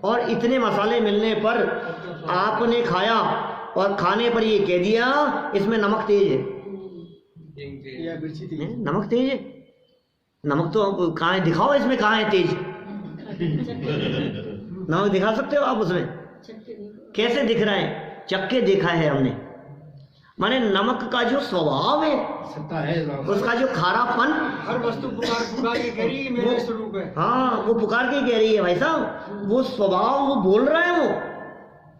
और इतने मसाले मिलने पर आपने खाया और खाने पर ये कह दिया इसमें नमक तेज है। नमक तेज है? नमक तो कहाँ है? दिखाओ इसमें कहाँ है तेज। नमक दिखा सकते हो आप उसमें? कैसे दिख रहा है? चक्के देखा है हमने। माने नमक का जो स्वभाव है, उसका जो खारापन, हर वस्तु पुकार के कह रही है मेरा स्वरूप है। हाँ, वो पुकार के कह रही है भाई साहब, वो स्वभाव वो बोल रहा है। वो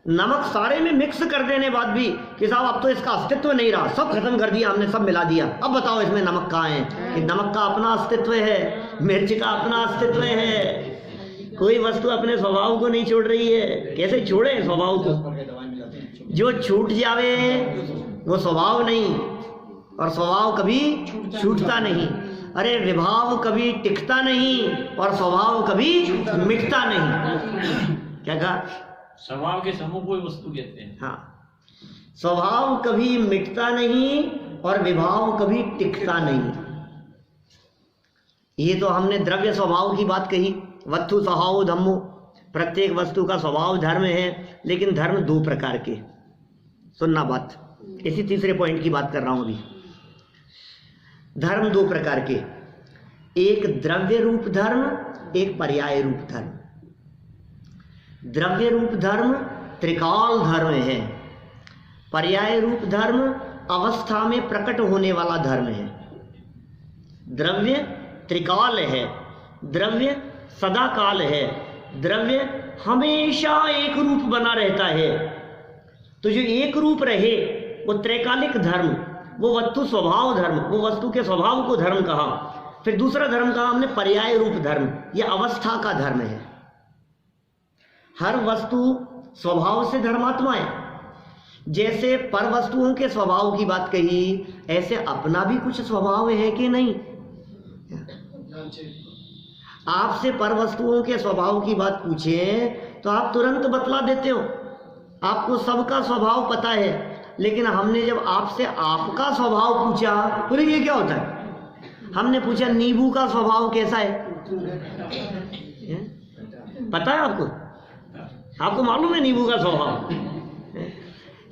नमक सारे में मिक्स कर देने बाद भी कि साहब अब तो इसका अस्तित्व नहीं रहा, सब खत्म कर दिया हमने, सब मिला दिया, अब बताओ इसमें नमक कहाँ है? कि नमक का अपना अस्तित्व है, मिर्च का अपना अस्तित्व है। कोई वस्तु अपने स्वभाव को नहीं छोड़ रही है। कैसे छोड़े स्वभाव को? जो छूट जावे वो स्वभाव नहीं, और स्वभाव कभी छूटता नहीं। अरे विभाव कभी टिकता नहीं और स्वभाव कभी मिटता नहीं। क्या कहा? स्वभाव के समूह को वस्तु कहते हैं। हाँ, स्वभाव कभी मिटता नहीं और विभाव कभी टिकता नहीं। ये तो हमने द्रव्य स्वभाव की बात कही, वस्तु स्वभाव धम्मो। प्रत्येक वस्तु का स्वभाव धर्म है, लेकिन धर्म 2 प्रकार के। सुनना बात, इसी तीसरे पॉइंट की बात कर रहा हूं अभी। धर्म 2 प्रकार के, एक द्रव्य रूप धर्म, एक पर्याय रूप धर्म। द्रव्य रूप धर्म त्रिकाल धर्म है, पर्याय रूप धर्म अवस्था में प्रकट होने वाला धर्म है। द्रव्य त्रिकाल है, द्रव्य सदा काल है, द्रव्य हमेशा एक रूप बना रहता है। तो जो एक रूप रहे वो त्रैकालिक धर्म, वो वस्तु स्वभाव धर्म, वो वस्तु के स्वभाव को धर्म कहा। फिर दूसरा धर्म कहा हमने पर्याय रूप धर्म, यह अवस्था का धर्म है। हर वस्तु स्वभाव से धर्मात्मा है। जैसे पर वस्तुओं के स्वभाव की बात कही, ऐसे अपना भी कुछ स्वभाव है कि नहीं? आपसे पर वस्तुओं के स्वभाव की बात पूछे तो आप तुरंत बतला देते हो, आपको सबका स्वभाव पता है। लेकिन हमने जब आपसे आपका स्वभाव पूछा, बोले ये क्या होता है? हमने पूछा नींबू का स्वभाव कैसा है? पता है आपको? आपको मालूम है नींबू का स्वभाव?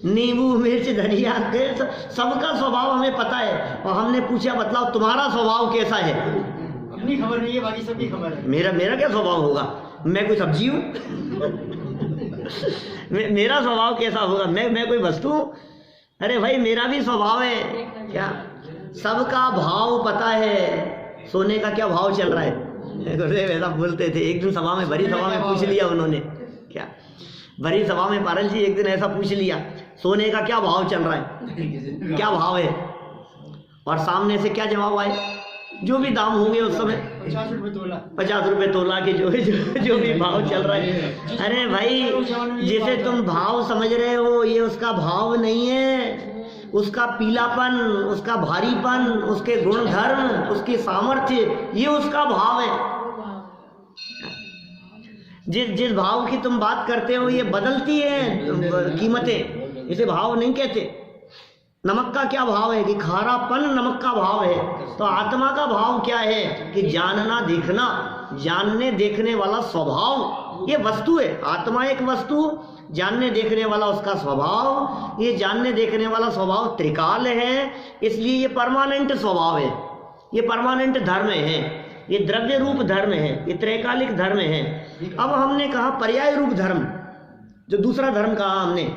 नींबू मिर्च धनिया के सबका स्वभाव हमें पता है। और हमने पूछा बतलाओ तुम्हारा स्वभाव कैसा है? अपनी खबर नहीं है, बाकी सबकी खबर है। मेरा क्या स्वभाव होगा? मैं कोई सब्जी हूँ? मेरा स्वभाव कैसा होगा? मैं कोई वस्तु हूँ? अरे भाई मेरा भी स्वभाव है। क्या सबका भाव पता है? सोने का क्या भाव चल रहा है? गुरुदेव ऐसा बोलते थे। एक दिन सभा में, भरी सभा में पूछ लिया उन्होंने। क्या भरी सभा में पारल जी एक दिन ऐसा पूछ लिया, सोने का क्या भाव चल रहा है, क्या भाव है? और सामने से क्या जवाब आए? जो भी दाम होंगे उस समय 50 रुपए तोला, 50 रुपए तोला के जो भी भाव चल रहा है। अरे भाई जैसे तुम भाव समझ रहे हो, ये उसका भाव नहीं है। उसका पीलापन, उसका भारीपन, उसके गुणधर्म, उसकी सामर्थ्य, ये उसका भाव है। जिस भाव की तुम बात करते हो ये बदलती है कीमतें, इसे भाव नहीं कहते। नमक का क्या भाव है? कि खारापन नमक का भाव है। तो आत्मा का भाव क्या है? कि जानना देखना, जानने देखने वाला स्वभाव, ये वस्तु है। आत्मा एक वस्तु, जानने देखने वाला उसका स्वभाव। ये जानने देखने वाला स्वभाव त्रिकाल है, इसलिए ये परमानेंट स्वभाव है, ये परमानेंट धर्म है, ये द्रव्य रूप धर्म है, ये त्रैकालिक धर्म है। अब हमने कहा पर्याय रूप धर्म, जो दूसरा धर्म कहा हमने,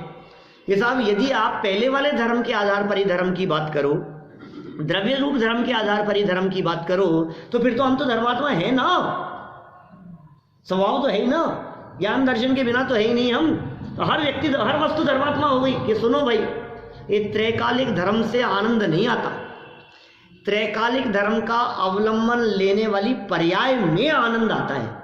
ये साहब यदि आप पहले वाले धर्म के आधार पर ही धर्म की बात करो द्रव्य रूप धर्म के आधार पर ही धर्म की बात करो तो फिर तो हम तो धर्मात्मा है ना, स्वभाव तो है ही ना, ज्ञान दर्शन के बिना तो है ही नहीं हम। तो हर व्यक्ति हर वस्तु धर्मात्मा हो गई। कि सुनो भाई, ये त्रैकालिक धर्म से आनंद नहीं आता, त्रैकालिक धर्म का अवलंबन लेने वाली पर्याय में आनंद आता है।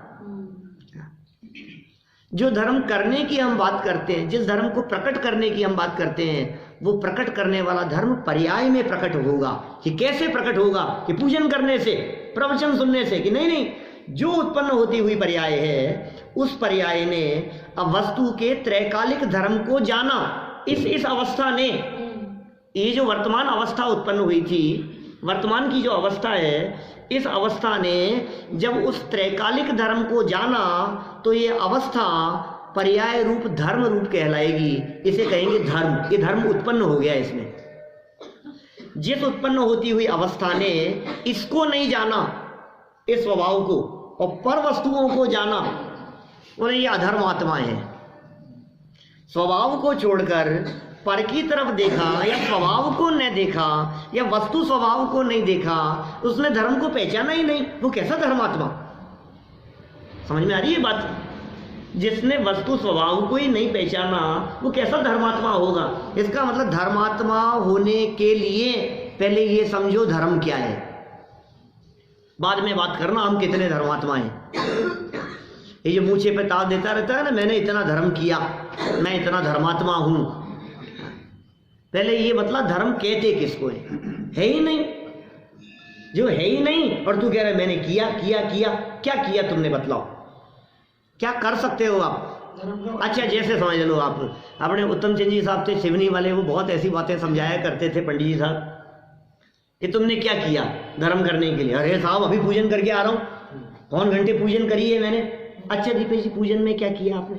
जो धर्म करने की हम बात करते हैं, जिस धर्म को प्रकट करने की हम बात करते हैं, वो प्रकट करने वाला धर्म पर्याय में प्रकट होगा। कि कैसे प्रकट होगा? कि पूजन करने से, प्रवचन सुनने से। कि नहीं नहीं, जो उत्पन्न होती हुई पर्याय है, उस पर्याय ने अब वस्तु के त्रैकालिक धर्म को जाना। इस अवस्था ने, ये जो वर्तमान अवस्था उत्पन्न हुई थी, वर्तमान की जो अवस्था है, इस अवस्था ने जब उस त्रैकालिक धर्म को जाना तो ये अवस्था पर्याय रूप धर्म रूप कहलाएगी। इसे कहेंगे धर्म। ये धर्म उत्पन्न हो गया इसमें। जिस उत्पन्न होती हुई अवस्था ने इसको नहीं जाना, इस स्वभाव को, और पर वस्तुओं को जाना, बोले ये अधर्मात्मा है। स्वभाव को छोड़कर पर की तरफ देखा, या स्वभाव को न देखा, या वस्तु स्वभाव को नहीं देखा, उसने धर्म को पहचाना ही नहीं, वो कैसा धर्मात्मा? समझ में आ रही है बात? जिसने वस्तु स्वभाव को ही नहीं पहचाना, वो कैसा धर्मात्मा होगा? इसका मतलब धर्मात्मा होने के लिए पहले ये समझो धर्म क्या है, बाद में बात करना हम कितने धर्मात्मा हैं। ये जो मूछे पे ताव देता रहता है ना, मैंने इतना धर्म किया, मैं इतना धर्मात्मा हूं, पहले ये मतलब धर्म कहते किसको है ही नहीं। जो है ही नहीं और तू कह रहे मैंने किया किया किया। क्या किया तुमने? बतलाओ, क्या कर सकते हो आप? अच्छा, जैसे समझ लो आप अपने उत्तम चंद जी साहब थे सिवनी वाले, वो बहुत ऐसी बातें समझाया करते थे पंडित जी साहब कि तुमने क्या किया धर्म करने के लिए। अरे साहब अभी पूजन करके आ रहा हूँ, कौन घंटे पूजन करी है मैंने। अच्छा दीपेश जी, पूजन में क्या किया आपने?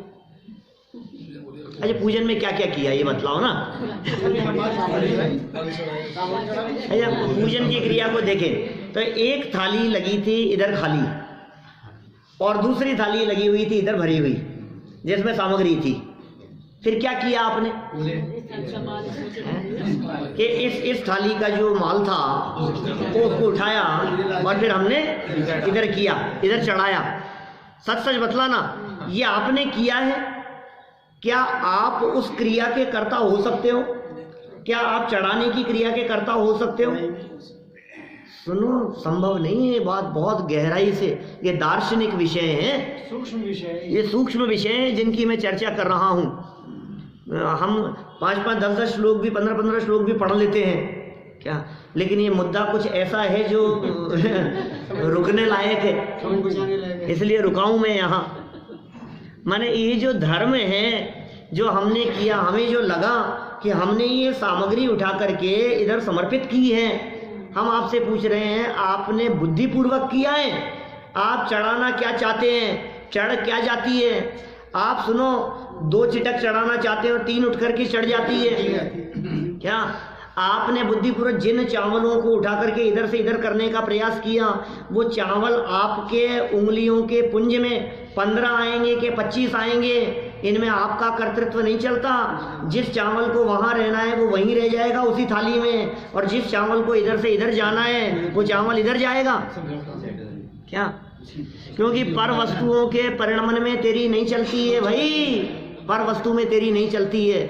अच्छा, पूजन में क्या क्या किया ये बतलाओ ना। अच्छा, पूजन की क्रिया को देखें तो एक थाली लगी थी इधर खाली, और दूसरी थाली लगी हुई थी इधर भरी हुई, जिसमें सामग्री थी। फिर क्या किया आपने? कि इस थाली का जो माल था वो उसको उठाया और फिर हमने इधर किया, इधर चढ़ाया। सच सच बतलाना, ये आपने किया है? क्या आप उस क्रिया के कर्ता हो सकते हो? क्या आप चढ़ाने की क्रिया के कर्ता हो सकते हो? सुनो, संभव नहीं है। बात बहुत गहराई से, ये दार्शनिक विषय है, सूक्ष्म विषय, ये सूक्ष्म विषय हैं जिनकी मैं चर्चा कर रहा हूँ। हम 5-5, 10-10 श्लोक भी, 15-15 श्लोक भी पढ़ लेते हैं क्या, लेकिन ये मुद्दा कुछ ऐसा है जो रुकने लायक है, इसलिए रुकाऊं मैं यहाँ। माने ये जो धर्म है जो हमने किया, हमें जो लगा कि हमने ये सामग्री उठा करके इधर समर्पित की है, हम आपसे पूछ रहे हैं आपने बुद्धिपूर्वक किया है? आप चढ़ाना क्या चाहते हैं? चढ़ क्या जाती है? आप सुनो, 2 चिटक चढ़ाना चाहते हैं और 3 उठ करके चढ़ जाती है क्या? आपने बुद्धिपूर्वक जिन चावलों को उठा करके इधर से इधर करने का प्रयास किया, वो चावल आपके उंगलियों के पुंज में 15 आएंगे कि 25 आएंगे, इनमें आपका कर्तृत्व नहीं चलता। जिस चावल को वहाँ रहना है वो वहीं रह जाएगा उसी थाली में, और जिस चावल को इधर से इधर जाना है वो चावल इधर जाएगा क्या? क्योंकि पर वस्तुओं के परिणमन में तेरी नहीं चलती है भाई, पर वस्तु में तेरी नहीं चलती है।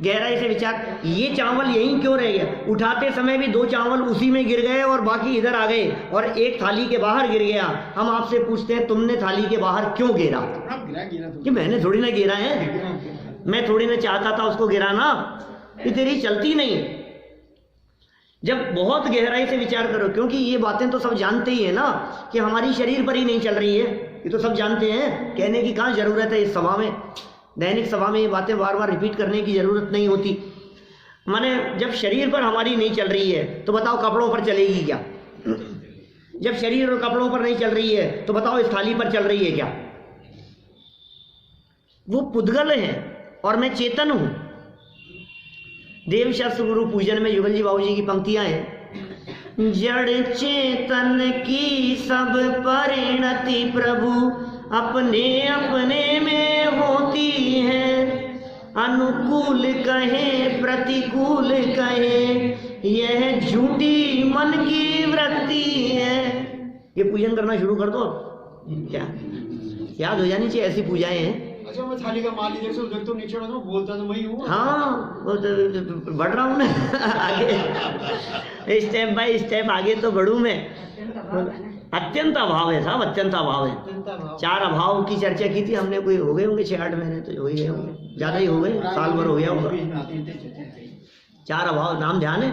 गहराई से विचार, ये चावल यहीं क्यों रह गया? उठाते समय भी 2 चावल उसी में गिर गए और बाकी इधर आ गए, और एक थाली के बाहर गिर गया। हम आपसे पूछते हैं तुमने थाली के बाहर क्यों गिरा? कि मैंने थोड़ी ना गिरा है, मैं थोड़ी ना चाहता था उसको गिराना, कि तेरी चलती नहीं। जब बहुत गहराई से विचार करो, क्योंकि ये बातें तो सब जानते ही है ना कि हमारी शरीर पर ही नहीं चल रही है, ये तो सब जानते हैं, कहने की कहाँ जरूरत है। इस सभा में, दैनिक सभा में ये बातें बार बार रिपीट करने की जरूरत नहीं होती। माने जब शरीर पर हमारी नहीं चल रही है तो बताओ कपड़ों पर चलेगी क्या? जब शरीर और कपड़ों पर नहीं चल रही है तो बताओ इस थाली पर चल रही है क्या? वो पुद्गल है और मैं चेतन हूं। देव शास्त्र गुरु पूजन में युगल जी बाबू जी की पंक्तियां हैं, जड़ चेतन की सब परिणति प्रभु अपने अपने में होती है, अनुकूल कहे प्रतिकूल कहे यह झूठी मन की वृत्ति है। ये पूजन करना शुरू कर दो। क्या याद हो जानी चाहिए, ऐसी पूजाएं हैं। अच्छा, मैं थाली का माल इधर से उधर तो नीचे बढ़ा, बोलता तो मैं ही हूँ। हाँ, वो तो बढ़ रहा हूँ मैं आगे, स्टेप बाय स्टेप आगे तो बढ़ूँ मैं। अत्यंत अभाव है साहब, अत्यंत अभाव है। 4 अभाव की चर्चा की थी हमने, कोई हो गए होंगे 6-8 महीने तो हो ही गए होंगे, ज़्यादा ही हो गए, साल भर हो गया होगा। 4 अभाव नाम ध्यान है?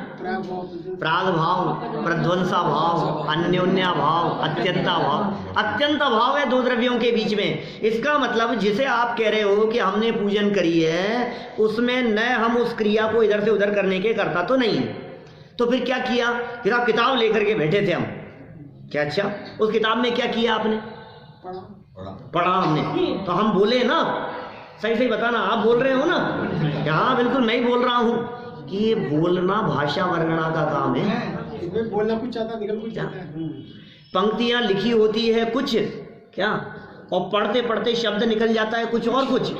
प्राग भाव, प्रध्वंसा भाव, अन्योन्या भाव, अत्यंता भाव। अत्यंत अभाव है 2 द्रव्यों के बीच में। इसका मतलब जिसे आप कह रहे हो कि हमने पूजन करी है, उसमें न हम उस क्रिया को इधर से उधर करने के करता तो नहीं है। तो फिर क्या किया? फिर आप किताब लेकर के बैठे थे हम, क्या अच्छा उस किताब में क्या किया आपने? पढ़ा हमने। तो हम बोले ना, सही सही बताना, आप बोल रहे हो ना? हाँ बिल्कुल, मैं ही बोल रहा हूँ कि ये बोलना भाषा वर्णना का काम है। इसमें बोलना कुछ चाहता, निकल कुछ चाहता है। पंक्तियां लिखी होती है कुछ क्या, और पढ़ते पढ़ते शब्द निकल जाता है कुछ और कुछ।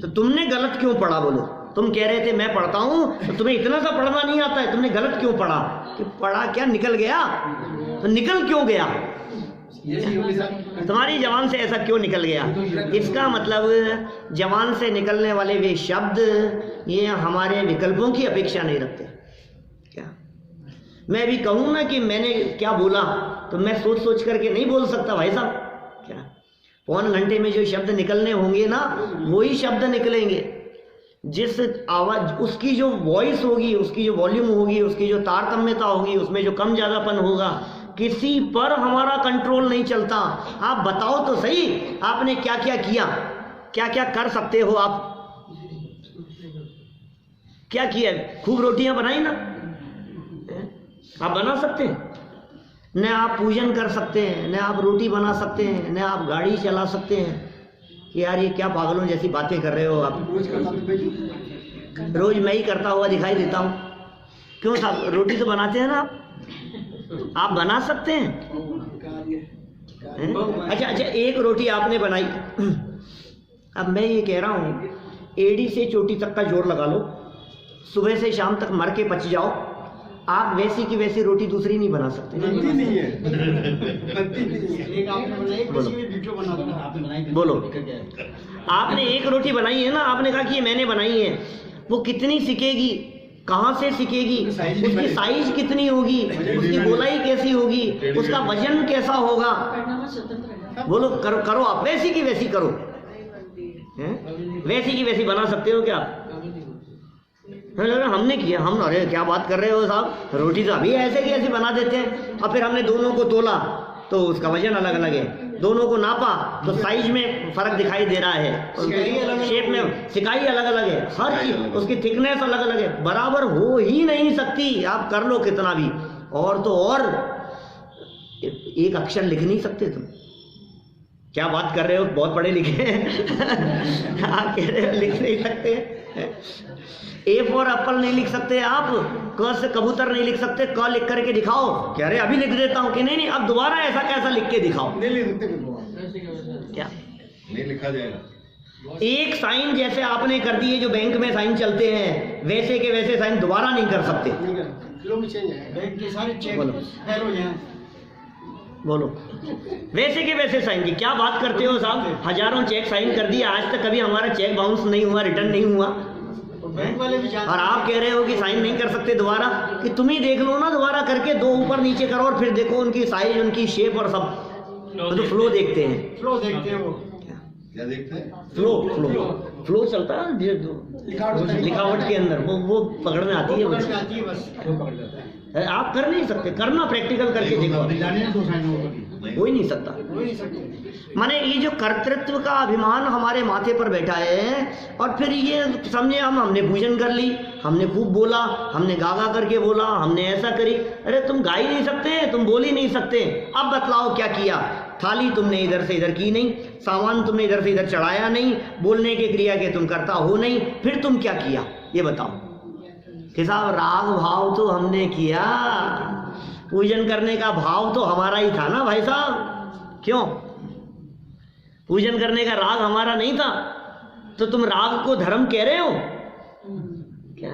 तो तुमने गलत क्यों पढ़ा? बोलो, तुम कह रहे थे मैं पढ़ता हूँ, तो तुम्हें इतना सा पढ़ना नहीं आता है, तुमने गलत क्यों पढ़ा? कि पढ़ा क्या, निकल गया? तो निकल क्यों गया? तुम्हारी जबान से ऐसा क्यों निकल गया? इसका मतलब जबान से निकलने वाले वे शब्द ये हमारे विकल्पों की अपेक्षा नहीं रखते। क्या मैं भी कहूँ ना कि मैंने क्या बोला, तो मैं सोच सोच करके नहीं बोल सकता भाई साहब। क्या 1 घंटे में जो शब्द निकलने होंगे ना, वही शब्द निकलेंगे। जिस आवाज, उसकी जो वॉइस होगी, उसकी जो वॉल्यूम होगी, उसकी जो तारतम्यता होगी, उसमें जो कम ज़्यादापन होगा, किसी पर हमारा कंट्रोल नहीं चलता। आप बताओ तो सही, आपने क्या क्या किया, क्या क्या कर सकते हो आप? क्या किया? खूब रोटियां बनाई ना, आप बना सकते हैं? न आप पूजन कर सकते हैं, न आप रोटी बना सकते हैं, न आप गाड़ी चला सकते हैं। कि यार ये क्या पागलों जैसी बातें कर रहे हो आप? रोज मैं ही करता हुआ दिखाई देता हूँ। क्यों साहब, रोटी तो बनाते हैं ना आप बना सकते हैं? अच्छा, एक रोटी आपने बनाई। अब मैं ये कह रहा हूँ, एड़ी से चोटी तक का जोड़ लगा लो, सुबह से शाम तक मर के पच जाओ, आप वैसी की वैसी रोटी दूसरी नहीं बना सकते। नहीं है। एक आपने बनाई, किसी भी वीडियो बना दो, आपने बनाई। बोलो, आपने एक रोटी बनाई है ना, आपने कहा कि ये मैंने बनाई है, वो कितनी सिकेगी, कहाँ से सिकेगी, उसकी साइज कितनी होगी, उसकी गोलाई कैसी होगी, उसका वजन कैसा होगा? बोलो, करो करो, आप वैसी की वैसी करो। वैसी की वैसी बना सकते हो क्या आप? हमने किया, हम, अरे क्या बात कर रहे हो साहब, रोटी तो अभी ऐसे की ऐसी बना देते हैं। और फिर हमने दोनों को तोला तो उसका वजन अलग अलग है, दोनों को नापा तो साइज में फर्क दिखाई दे रहा है, शेप में सिकाई अलग अलग है, हर चीज उसकी थिकनेस अलग अलग है, बराबर हो ही नहीं सकती। आप कर लो कितना भी, और तो और एक अक्षर लिख नहीं सकते तुम। क्या बात कर रहे हो, बहुत पढ़े लिखे आप कह रहे हो लिख नहीं सकते। ए फॉर एप्पल नहीं लिख सकते आप, क से कबूतर नहीं लिख सकते, क लिख करके दिखाओ। कह रहे अभी लिख देता हूँ कि नहीं, अब दोबारा ऐसा कैसा लिख के दिखाओ। नहीं लिख सकते, क्या नहीं लिखा जाएगा। एक साइन जैसे आपने कर दिए, जो बैंक में साइन चलते हैं, वैसे के वैसे साइन दोबारा नहीं कर सकते। बैंक के सारे चेक फेल हो जाए। बोलो, वैसे के वैसे साइन की क्या बात करते हो साहब? हजारों चेक साइन कर दिए, आज तक कभी हमारा चेक बाउंस नहीं हुआ, रिटर्न नहीं हुआ। बैंक वाले भी और आप कह रहे हो कि साइन नहीं कर सकते दोबारा? कि तुम ही देख लो ना, दोबारा करके 2 ऊपर नीचे करो और फिर देखो उनकी साइज, उनकी शेप और सब। तो फ्लो देखते हैं, फ्लो देखते हैं। वो क्या देखते हैं? फ्लो चलता है लिखावट के अंदर, वो पकड़ में आती है, पकड़ में आती है, बस वो पकड़ जाता है। आप कर नहीं सकते, करना प्रैक्टिकल करके देखो, हो ही नहीं सकता। माने ये जो कर्तृत्व का अभिमान हमारे माथे पर बैठा है, और फिर ये समझे हमने पूजन कर ली, हमने खूब बोला, हमने गागा करके बोला, हमने ऐसा करी। अरे तुम गा ही नहीं सकते, तुम बोल ही नहीं सकते। अब बतलाओ क्या किया? थाली तुमने इधर से इधर की नहीं, सामान तुमने इधर से इधर चढ़ाया नहीं, बोलने के क्रिया के तुम करता हो नहीं, फिर तुम क्या किया ये बताओ? कि साहब राग भाव तो हमने किया, पूजन करने का भाव तो हमारा ही था ना भाई साहब। क्यों? पूजन करने का राग हमारा नहीं था, तो तुम राग को धर्म कह रहे हो क्या?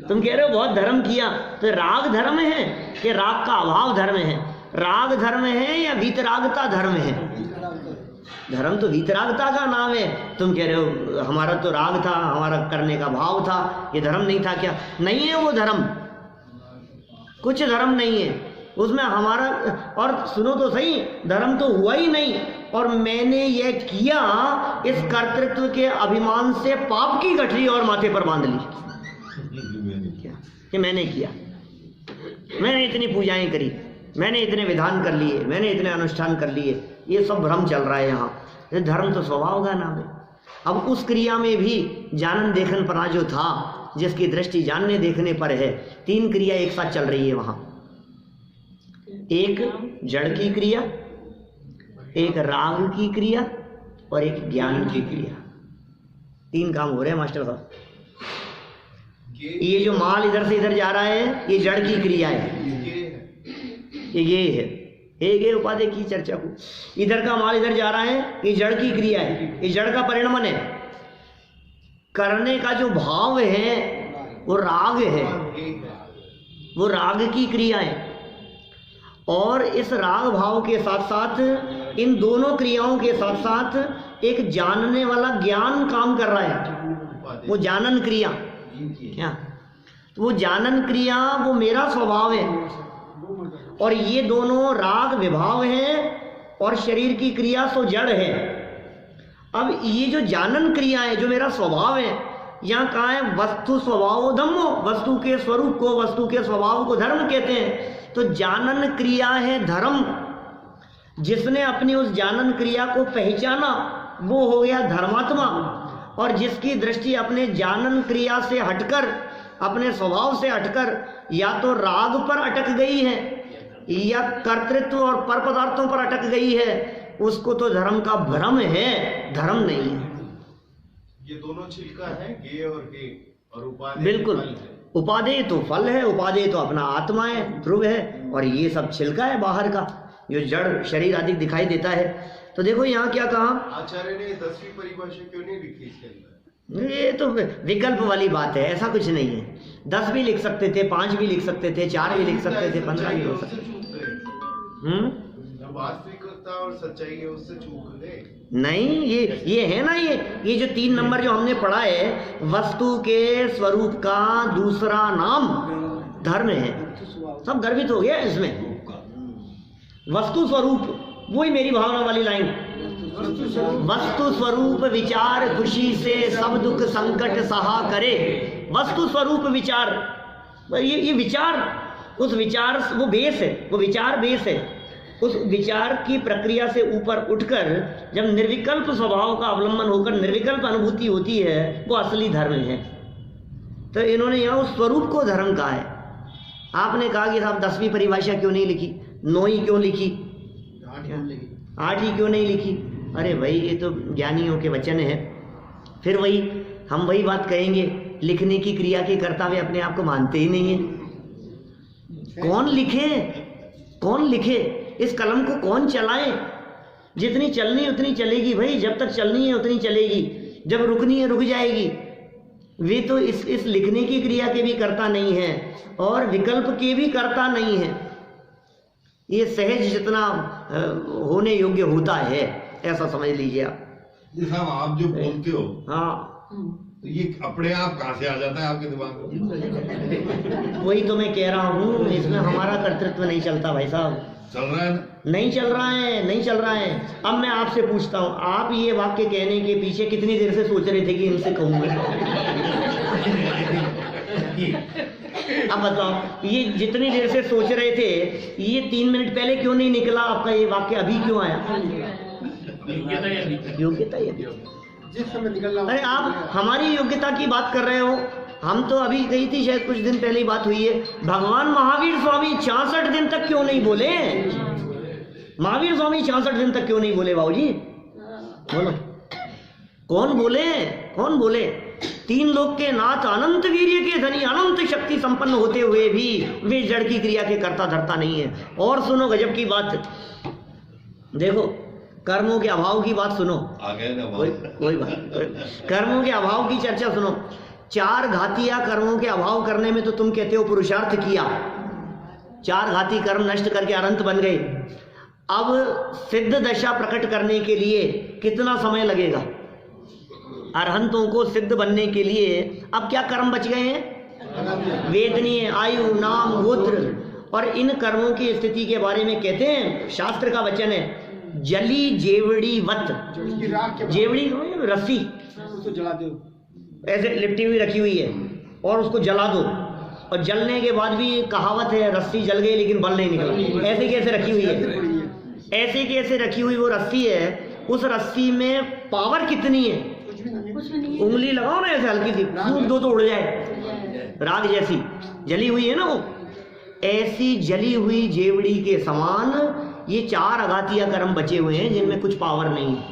तुम कह रहे हो बहुत धर्म किया, तो राग धर्म है कि राग का अभाव धर्म है? राग धर्म है या वीतरागता धर्म है? धर्म तो वीतरागता का नाम है। तुम कह रहे हो हमारा तो राग था, हमारा करने का भाव था, ये धर्म नहीं था क्या? नहीं है वो धर्म, कुछ धर्म नहीं है उसमें हमारा। और सुनो तो सही, धर्म तो हुआ ही नहीं, और मैंने ये किया, इस कर्तृत्व के अभिमान से पाप की गठरी और माथे पर बांध ली क्या कि मैंने किया, मैंने इतनी पूजाएं करी, मैंने इतने विधान कर लिए, मैंने इतने अनुष्ठान कर लिए। ये सब भ्रम चल रहा है यहाँ। धर्म तो स्वभाव का नाम है। अब उस क्रिया में भी जानन देखन पना जो था, जिसकी दृष्टि जानने देखने पर है, तीन क्रिया एक साथ चल रही है वहां। एक जड़ की क्रिया, एक राग की क्रिया और एक ज्ञान की क्रिया। तीन काम हो रहे हैं मास्टर साहब। ये जो माल इधर से इधर जा रहा है, ये जड़ की क्रिया है, ये है एक उपाधि की चर्चा को। इधर का माल इधर जा रहा है, ये जड़ की क्रिया है, ये जड़ का परिणमन है। करने का जो भाव है वो राग है, वो राग की क्रिया है। और इस राग भाव के साथ साथ, इन दोनों क्रियाओं के साथ साथ एक जानने वाला ज्ञान काम कर रहा है, वो जानन क्रिया। क्या? तो वो जानन क्रिया वो मेरा स्वभाव है, और ये दोनों राग विभाव हैं, और शरीर की क्रिया सो जड़ है। अब ये जो जानन क्रिया है, जो मेरा स्वभाव है, यहाँ कहाँ है? वस्तु स्वभाव धम्मो, वस्तु के स्वरूप को, वस्तु के स्वभाव को धर्म कहते हैं। तो जानन क्रिया है धर्म। जिसने अपनी उस जानन क्रिया को पहचाना वो हो गया धर्मात्मा, और जिसकी दृष्टि अपने जानन क्रिया से हटकर, अपने स्वभाव से हटकर या तो राग पर अटक गई है या कर्तृत्व और पर पदार्थों पर अटक गई है, उसको तो धर्म का भ्रम है, धर्म नहीं है। ये दोनों छिलका है, गे और हे, और उपादेय बिल्कुल, उपादेय तो फल है, उपादेय तो अपना आत्मा है, ध्रुव है, और ये सब छिलका है बाहर का, जो जड़ शरीर आदि दिखाई देता है। तो देखो यहाँ क्या कहा आचार्य ने 10वीं परिभाषा क्यों नहीं लिखी इसके अंदर? ये तो विकल्प वाली बात है, ऐसा कुछ नहीं है। 10 भी लिख सकते थे, 5 भी लिख सकते थे, 4 भी लिख सकते थे, 15 भी हो सकते थे। वास्तविकता और सच्चाई है, उससे चूक गए। नहीं, ये है ना, ये जो 3 नंबर जो हमने पढ़ा है, वस्तु के स्वरूप का दूसरा नाम धर्म है। सब गर्भित हो गया इसमें। वस्तु स्वरूप, वही मेरी भावना वाली लाइन, वस्तु स्वरूप विचार खुशी से सब दुख संकट सहा करे। वस्तु स्वरूप विचार, ये विचार, उस विचार वो बेस है, वो विचार बेस है। उस विचार की प्रक्रिया से ऊपर उठकर जब निर्विकल्प स्वभाव का अवलंबन होकर निर्विकल्प अनुभूति होती है, वो असली धर्म है। तो इन्होंने यहाँ उस स्वरूप को धर्म कहा है। आपने कहा कि साहब 10वीं परिभाषा क्यों नहीं लिखी, 9 ही क्यों लिखी, 8 ही क्यों नहीं लिखी? अरे भाई, ये तो ज्ञानियों के वचन है। फिर हम वही बात कहेंगे, लिखने की क्रिया के कर्तव्य अपने आप को मानते ही नहीं है। कौन लिखे, कौन लिखे, इस कलम को कौन चलाए? जितनी चलनी उतनी चलेगी भाई, जब तक चलनी है उतनी चलेगी, जब रुकनी है रुक जाएगी। वे तो इस लिखने की क्रिया के भी कर्ता नहीं है और विकल्प के भी कर्ता नहीं है। ये सहज जितना होने योग्य होता है, ऐसा समझ लीजिए आप। ये साहब आप जो बोलते हो, हाँ, तो ये अपने आप कहाँ से आ जाता है आपके दिमाग में? वही तो मैं कह रहा हूँ, इसमें हमारा कर्तृत्व नहीं चलता भाई साहब। चल रहा है ना? नहीं चल रहा है, नहीं चल रहा है। अब मैं आपसे पूछता हूँ, आप ये वाक्य कहने के पीछे कितनी देर से सोच रहे थे कि इनसे कहूँगा? अब बताओ, ये जितनी देर से सोच रहे थे, ये 3 मिनट पहले क्यों नहीं निकला आपका ये वाक्य, अभी क्यों आया? योग्यता जिस समय निकलना। अरे आप हमारी योग्यता की बात कर रहे हो, हम तो अभी गई थी, शायद कुछ दिन पहले ही बात हुई है। भगवान महावीर स्वामी 66 दिन तक क्यों नहीं बोले? महावीर स्वामी 66 दिन तक क्यों नहीं बोले बाबूजी? बोलो, कौन बोले, कौन बोले? 3 लोक के नाथ, अनंत वीर्य के धनी, अनंत शक्ति संपन्न होते हुए भी वे जड़ की क्रिया के कर्ता धर्ता नहीं है। और सुनो गजब की बात, देखो कर्मों के अभाव की बात सुनो। आ गए ना कोई बात, कर्मों के अभाव की चर्चा सुनो। 4 घातीय कर्मों के अभाव करने में तो तुम कहते हो पुरुषार्थ किया, 4 घाती कर्म नष्ट करके अनंत बन गए। अब सिद्ध दशा प्रकट करने के लिए कितना समय लगेगा? अरहंतों को सिद्ध बनने के लिए अब क्या कर्म बच गए हैं? वेदनीय, आयु, नाम, गोत्र। और इन कर्मों की स्थिति के बारे में कहते हैं, शास्त्र का वचन है, जली जेवड़ी वत। जेवड़ी रस्सी उसको जला दो, ऐसे लिपटी हुई रखी हुई है और उसको जला दो, और जलने के बाद भी कहावत है रस्सी जल गई लेकिन बल नहीं निकला। ऐसे कैसे रखी हुई है? ऐसे कैसे रखी हुई वो रस्सी है, उस रस्सी में पावर कितनी है? उंगली लगाओ ना ऐसे हल्की सी, फूंक दो तो उड़ जाए, राग जैसी जली हुई है ना वो। ऐसी जली हुई जेवड़ी के समान ये 4 अघातीय कर्म बचे हुए हैं जिनमें कुछ पावर नहीं है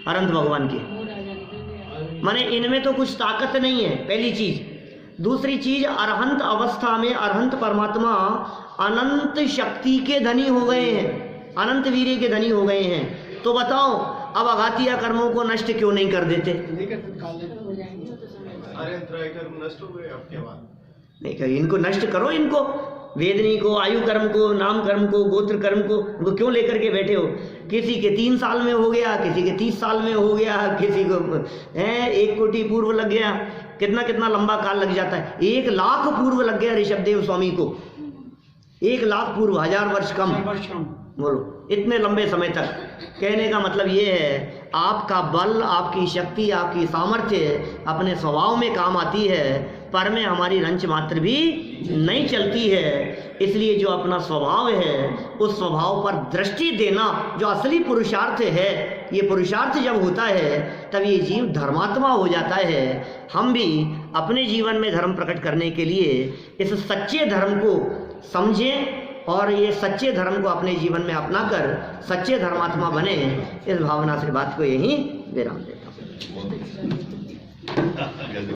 अनंत भगवान के, माने इनमें तो कुछ ताकत नहीं है, पहली चीज। दूसरी चीज, अरहंत अवस्था में अरहंत परमात्मा अनंत शक्ति के धनी हो गए हैं, अनंत वीर्य के धनी हो गए हैं। तो बताओ अब अघातीय कर्मों को नष्ट क्यों नहीं कर देते? अरे कर्म नष्ट हो गए, अब क्या बात? नहीं कहीं इनको नष्ट करो, इनको वेदनी को, आयु कर्म को, नाम कर्म को, गोत्र कर्म को, इनको क्यों लेकर के बैठे हो? किसी के 3 साल में हो गया, किसी के 30 साल में हो गया, किसी को 1 कोटि पूर्व लग गया, कितना कितना लंबा काल लग जाता है। 1 लाख पूर्व लग गया ऋषभदेव स्वामी को, 1 लाख पूर्व, 1000 वर्ष कम। बोलो इतने लंबे समय तक। कहने का मतलब ये है आपका बल, आपकी शक्ति, आपकी सामर्थ्य अपने स्वभाव में काम आती है, पर में हमारी रंच मात्र भी नहीं चलती है। इसलिए जो अपना स्वभाव है उस स्वभाव पर दृष्टि देना जो असली पुरुषार्थ है, ये पुरुषार्थ जब होता है तब ये जीव धर्मात्मा हो जाता है। हम भी अपने जीवन में धर्म प्रकट करने के लिए इस सच्चे धर्म को समझें और ये सच्चे धर्म को अपने जीवन में अपनाकर सच्चे धर्मात्मा बने। इस भावना से बात को यहीं विराम देता हूँ।